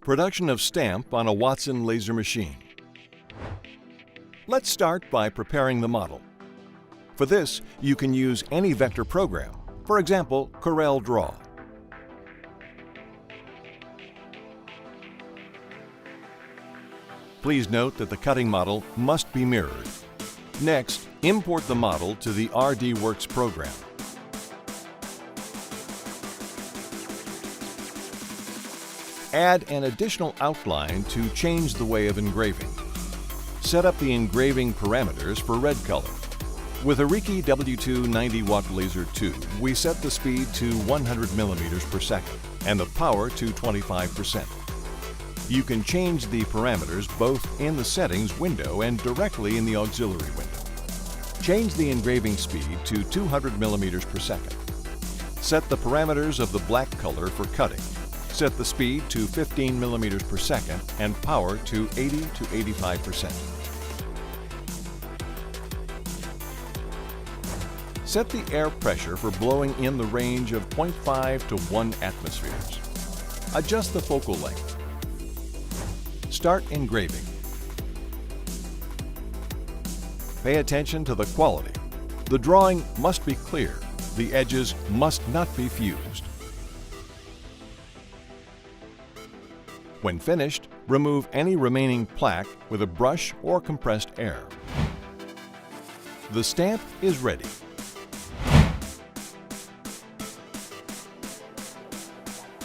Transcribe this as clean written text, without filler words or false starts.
Production of stamp on a Watson laser machine. Let's start by preparing the model. For this, you can use any vector program, for example, Corel Draw. Please note that the cutting model must be mirrored. Next, import the model to the RDWorks program. Add an additional outline to change the way of engraving. Set up the engraving parameters for red color. With a Riki W2 90-watt laser 2, we set the speed to 100 millimeters per second and the power to 25%. You can change the parameters both in the settings window and directly in the auxiliary window. Change the engraving speed to 200 millimeters per second. Set the parameters of the black color for cutting. Set the speed to 15 millimeters per second and power to 80 to 85%. Set the air pressure for blowing in the range of 0.5 to 1 atmospheres. Adjust the focal length. Start engraving. Pay attention to the quality. The drawing must be clear. The edges must not be fused. When finished, remove any remaining plaque with a brush or compressed air. The stamp is ready.